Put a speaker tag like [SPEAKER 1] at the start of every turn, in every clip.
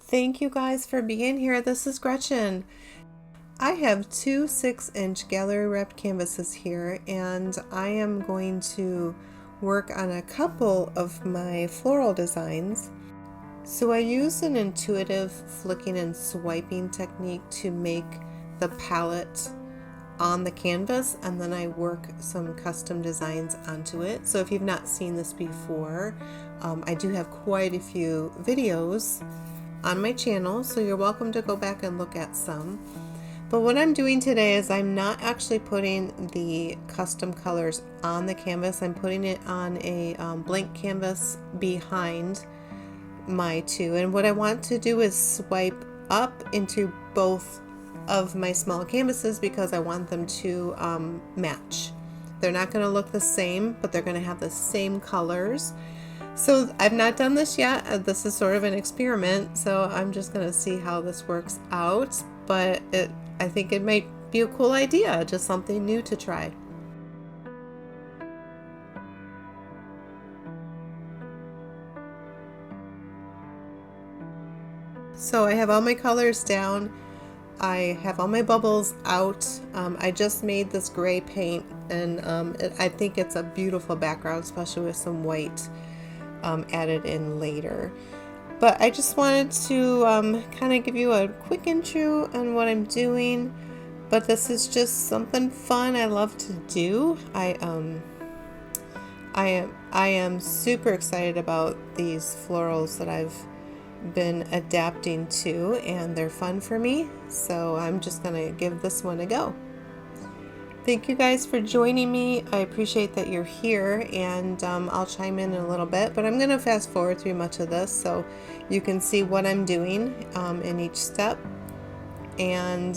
[SPEAKER 1] Thank you guys for being here. This is Gretchen. I have two 6-inch gallery wrapped canvases here, and I am going to work on a couple of my floral designs. So I use an intuitive flicking and swiping technique to make the palette on the canvas, and then I work some custom designs onto it. So if you've not seen this before, I do have quite a few videos on my channel, so you're welcome to go back and look at some. But what I'm doing today is I'm not actually putting the custom colors on the canvas. I'm putting it on a blank canvas behind my two, and what I want to do is swipe up into both of my small canvases because I want them to match. They're not going to look the same, but they're going to have the same colors. So I've not done this yet. This is sort of an experiment, so I'm just going to see how this works out. But I think it might be a cool idea, just something new to try. So I have all my colors down. I have all my bubbles out. I just made this gray paint, and I think it's a beautiful background, especially with some white added in later. But I just wanted to kind of give you a quick intro on what I'm doing. But this is just something fun I love to do. I am super excited about these florals that I've been adapting to, and they're fun for me. So I'm just gonna give this one a go. Thank you guys for joining me. I appreciate that you're here, and I'll chime in a little bit, but I'm going to fast forward through much of this so you can see what I'm doing in each step. And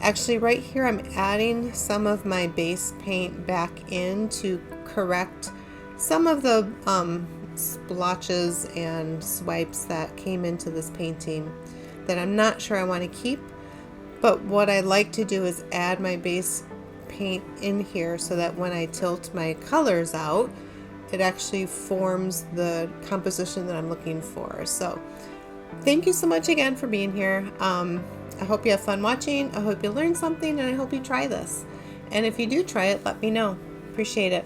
[SPEAKER 1] actually right here I'm adding some of my base paint back in to correct some of the splotches and swipes that came into this painting that I'm not sure I want to keep. But what I like to do is add my base paint in here so that when I tilt my colors out, it actually forms the composition that I'm looking for. So thank you so much again for being here. I hope you have fun watching. I hope you learned something, and I hope you try this. And if you do try it, let me know. Appreciate it.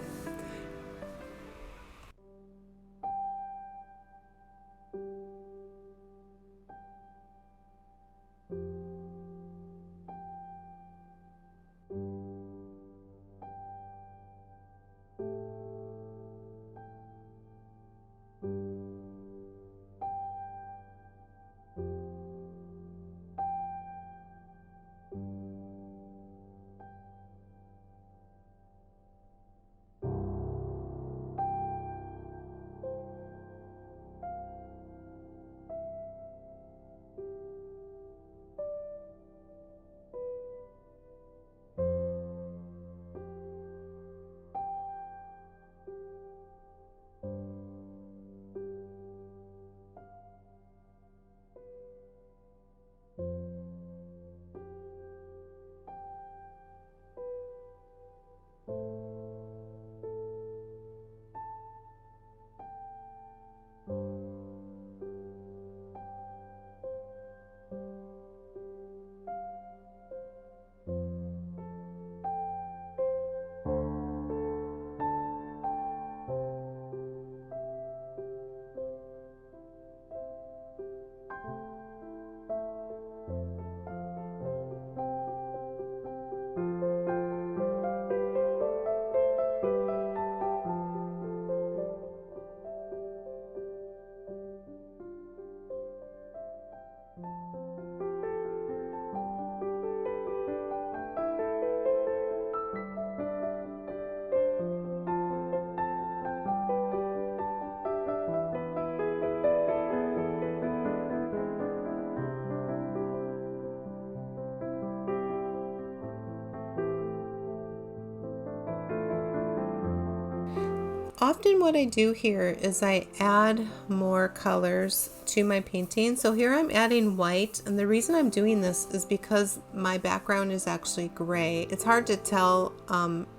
[SPEAKER 1] Often what I do here is I add more colors to my painting. So here I'm adding white, and the reason I'm doing this is because my background is actually gray. It's hard to tell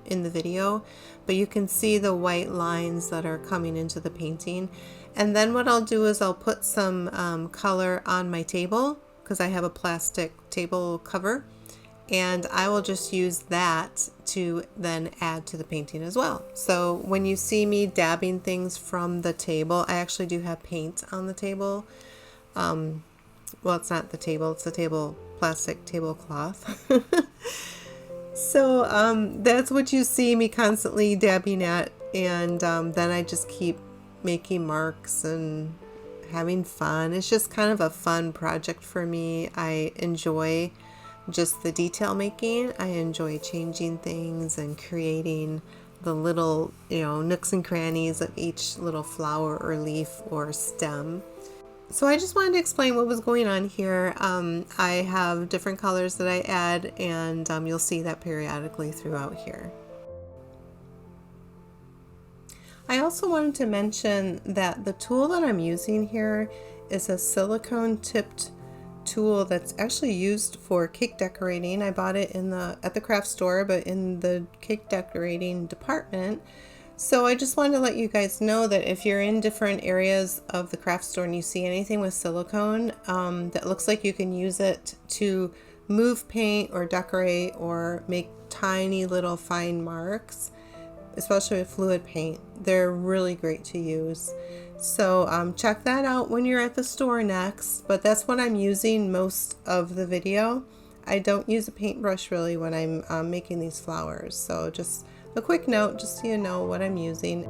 [SPEAKER 1] in the video, but you can see the white lines that are coming into the painting. And then what I'll do is I'll put some color on my table because I have a plastic table cover, and I will just use that to then add to the painting as well. So when you see me dabbing things from the table, I actually do have paint on the table. Well, it's not the table, it's the plastic tablecloth. So that's what you see me constantly dabbing at, and then I just keep making marks and having fun. It's just kind of a fun project for me. I enjoy just the detail making. I enjoy changing things and creating the little, nooks and crannies of each little flower or leaf or stem. So I just wanted to explain what was going on here. I have different colors that I add, and you'll see that periodically throughout here. I also wanted to mention that the tool that I'm using here is a silicone tipped tool that's actually used for cake decorating. I bought it at the craft store, but in the cake decorating department. So I just wanted to let you guys know that if you're in different areas of the craft store and you see anything with silicone that looks like you can use it to move paint or decorate or make tiny little fine marks, especially with fluid paint, they're really great to use. So check that out when you're at the store next, but that's what I'm using most of the video. I don't use a paintbrush really when I'm making these flowers. So just a quick note, just so you know what I'm using.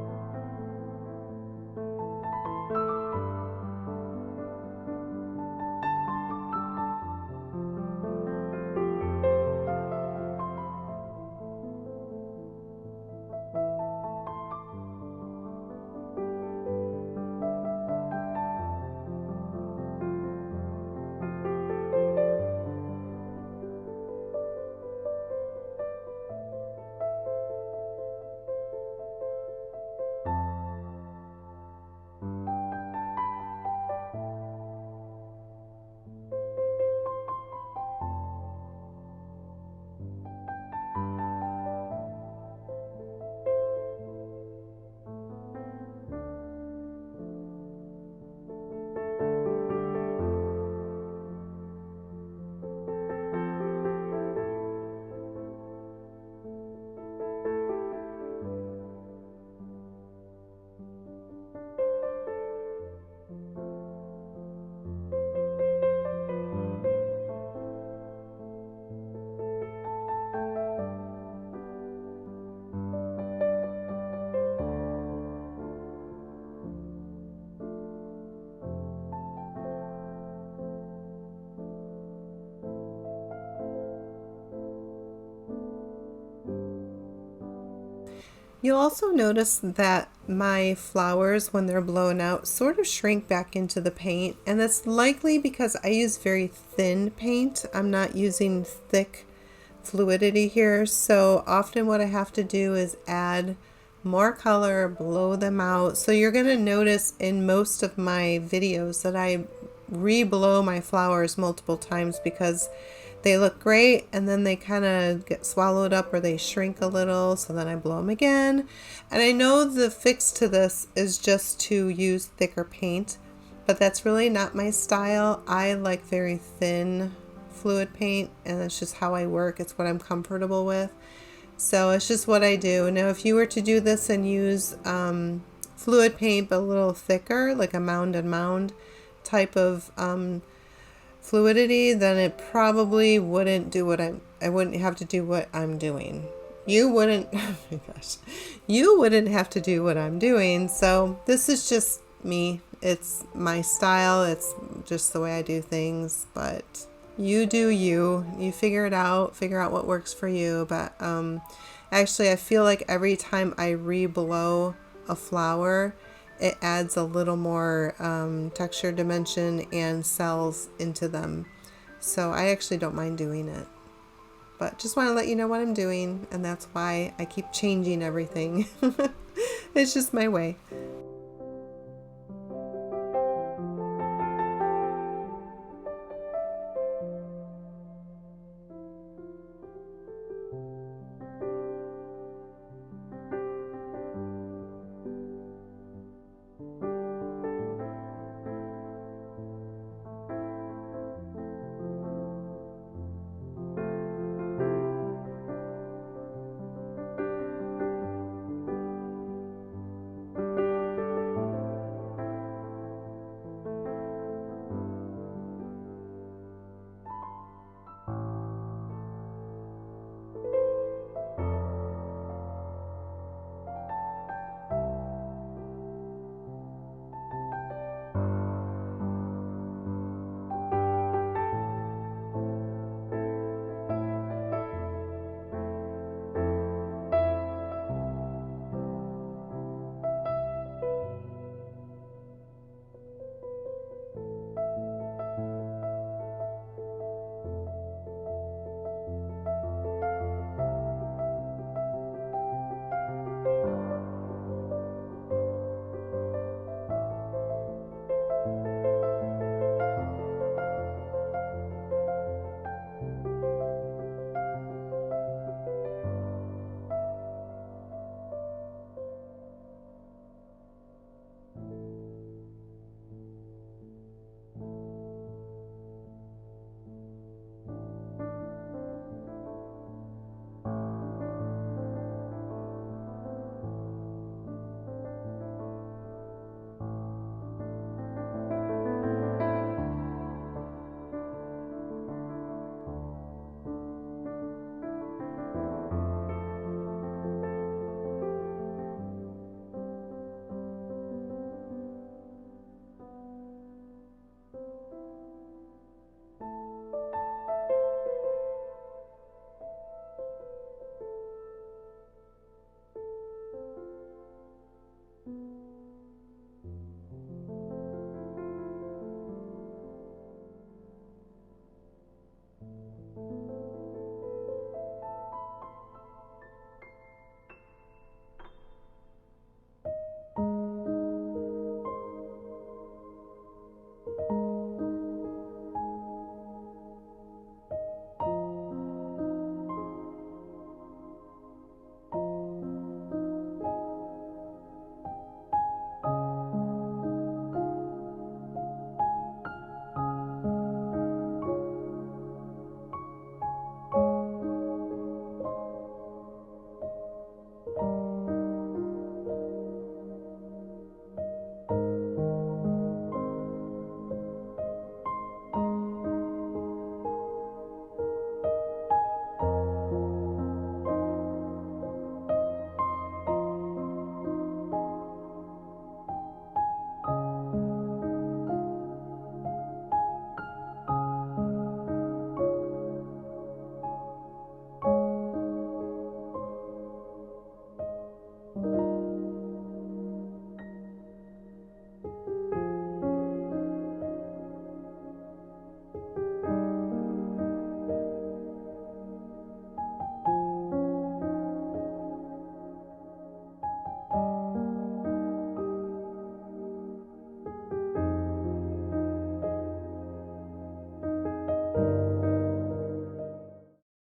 [SPEAKER 1] You'll also notice that my flowers, when they're blown out, sort of shrink back into the paint, and that's likely because I use very thin paint. I'm not using thick fluidity here, so often what I have to do is add more color, blow them out. So you're going to notice in most of my videos that I re-blow my flowers multiple times because they look great and then they kind of get swallowed up or they shrink a little, so then I blow them again. And I know the fix to this is just to use thicker paint, but that's really not my style. I like very thin fluid paint, and that's just how I work. It's what I'm comfortable with. So it's just what I do. Now if you were to do this and use fluid paint but a little thicker, like a mound and mound type of fluidity, then it probably wouldn't do what I wouldn't have to do what I'm doing. You wouldn't, oh my gosh, you wouldn't have to do what I'm doing. So this is just me. It's my style. It's just the way I do things, but you do you. You figure it out, figure out what works for you. But actually I feel like every time I re-blow a flower, it adds a little more texture, dimension, and cells into them. So I actually don't mind doing it. But just want to let you know what I'm doing, and that's why I keep changing everything. It's just my way.